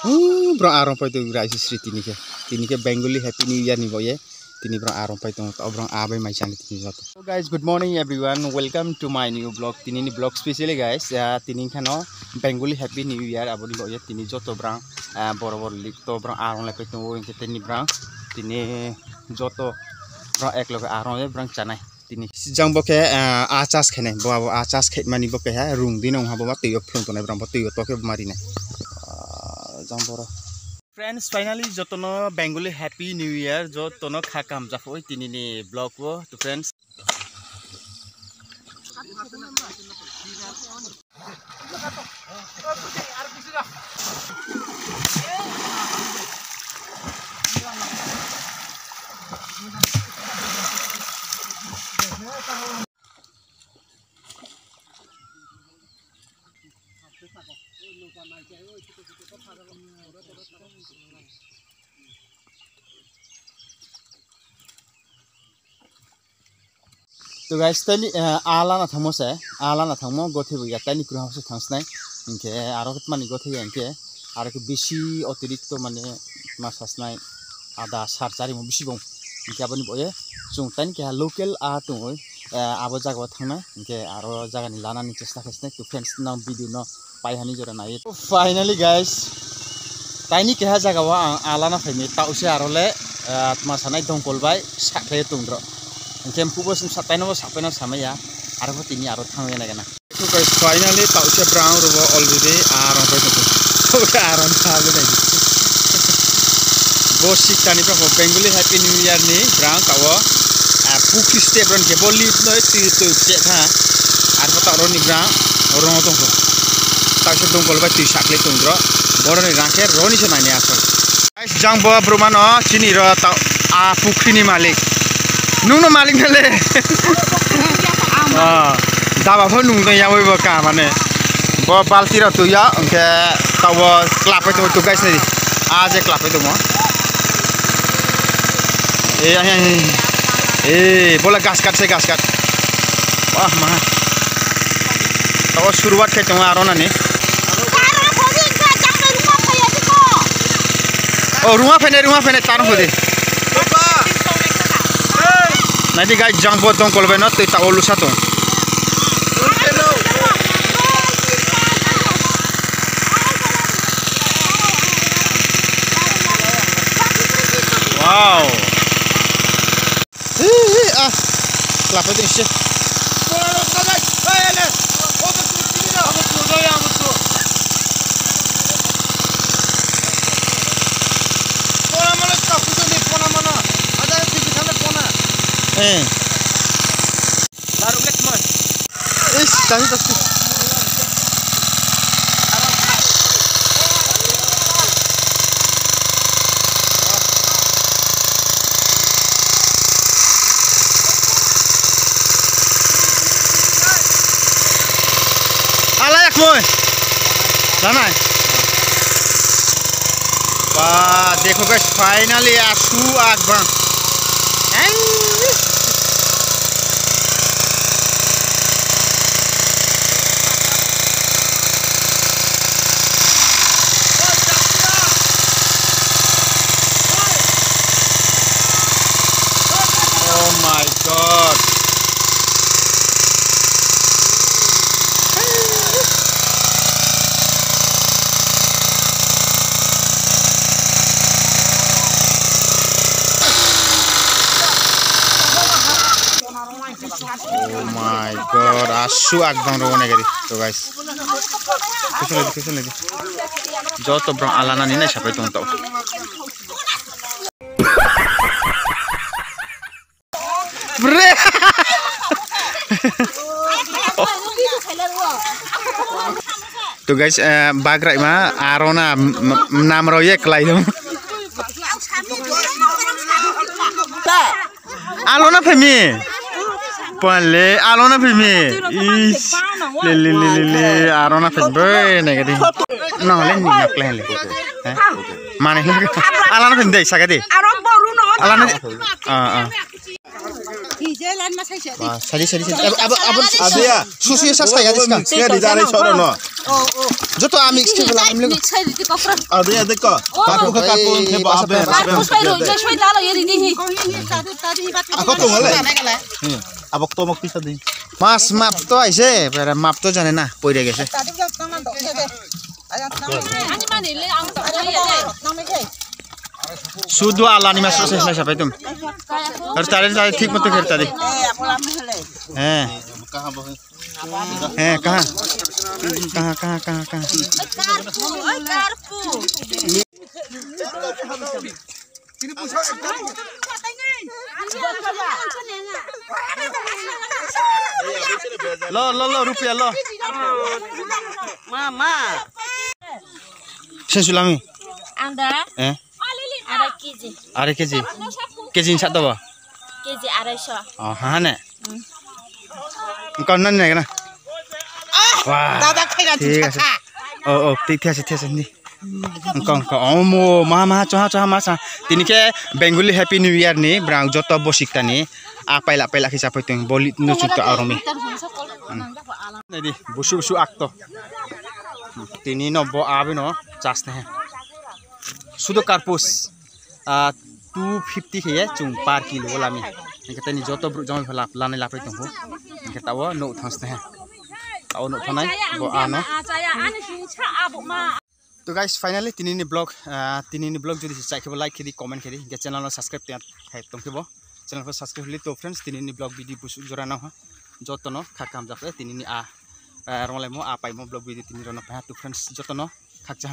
bro arong pai tu raisi sri tini ke Bengali happy new year ni boye tini bro arong pai tu obrong abai mai chani tini jato. So guys, good morning everyone, welcome to my new vlog. Tini ni vlog specially guys, tini khano Bengali happy new year aboni boye tini joto brang bor lik to brang arong lai pai tu inke tini brang tini joto brang ek log arong ye brang chanai tini jang boke achas khane bo achas khet mani boke ha rung dinong ha bo tuyo phung to nai brang bo tuyo to ke mari ne jang boro. Friends, finally jotono Bengali happy new year jotono khakam jafoi tini ni vlog wo to friends. So guys, tani ala na thamo gothi buya tani kura hose thangsnai inke aro mani gothi inke aro ke bishi otirikto mane masasnai ada sarjari mo bishi bong inke aboni boye jung tani ke local a tu abo jaga thangna inke aro jaga ni lana ni chesta khasnai to friends now video no pai hani jora nai. Finally guys, tani ke ha jaga wa ala na phaini tause aro le atma sanai dongkol bai sakhe tungdro Kempu bos sapena samaya arah tini arah thangnya na gana. So guys, finally tause brown robo already arah pai tu. So arah thang le lagi. Bos sik tani pra Bengali happy new year ni brown tawo pukri step ron ke boli no tu che tha arah ta ron ni brown ron tong ko. Tause dong kol ba tu sakle tungro boro ni rangke roni se nai ni asal. Guys, jang bo bromano chini ro ta pukri ni malik. Nung no maling nale. Dawa pun nung no yawe baka mane. Bo balti ra tu ya, ke tawo klap itu tu guys ni. Aje klap itu mo. Bola gas kat. Wah mah. Tawo शुरुआत ke tu aro na ni. Oh rumah fene taruh ko de. Nanti guys jang potong kalau benar tu tak ulu satu. Wow. Kelapa tu sih. Baru black man. Pasti. Alayak moy. Sana. Wah, देखो guys, finally asu agbang. Oh my god. Oh my god, asu agbang ro negeri. So guys. Kusun lagi. Joto brang alana ni na siapa itu tahu. Bre. Tu guys, bagrai ma arona nam roye kelai dong. Alona femi. Pale alona femi. Le arona femi negeri. No len ni nak len le. Mana le? Alona femi deh sakade. Alona. Sari abon Adya. susu ya saya ya diska. Saya di jalan sono no. Joto amix ke bola amle. Adya deko. Kapu ke kapu ke babe. Aku tuh ngale. Abok to mok pisa di. Mas map to aise, pero map to jane na poire gese. Sudu ala ni mas proses na sampai tum. Harus cari ठीक मत फिर tadi. कहाँ लो रुपया लो Mama. Sensulami Anda ada keji. Are keji sak to ba Keji ada so. oh ha ne kon nan ne kana wah Dadah kailan ঠিক আছে oh ঠিক আছে ni kon omo mama cha masa tinike bengali happy new year ni brang joto bosikta ni apaila khisa paitung boli no chutta aromi nedi busu akto tini no bo abi no chas ne sudo karpus 250 ke chung par kilo lami ngata ni joto jom phala lane la paitung ho ngata wo no thans ne tao no thanai bo ano तो guys finally तिनी blog যদি চাইखिबो like खेदी comment खेदी के channel subscribe थे तुमकेबो channel को subscribe हली तो friends तिनी blog video बुसु जोरा न हो जतन खाकाम जाफे तिनी आ रंगलाइमो आ पाइमो ब्लॉग वीडियो तिनी रन पहा तो फ्रेंड्स जतन खाकजा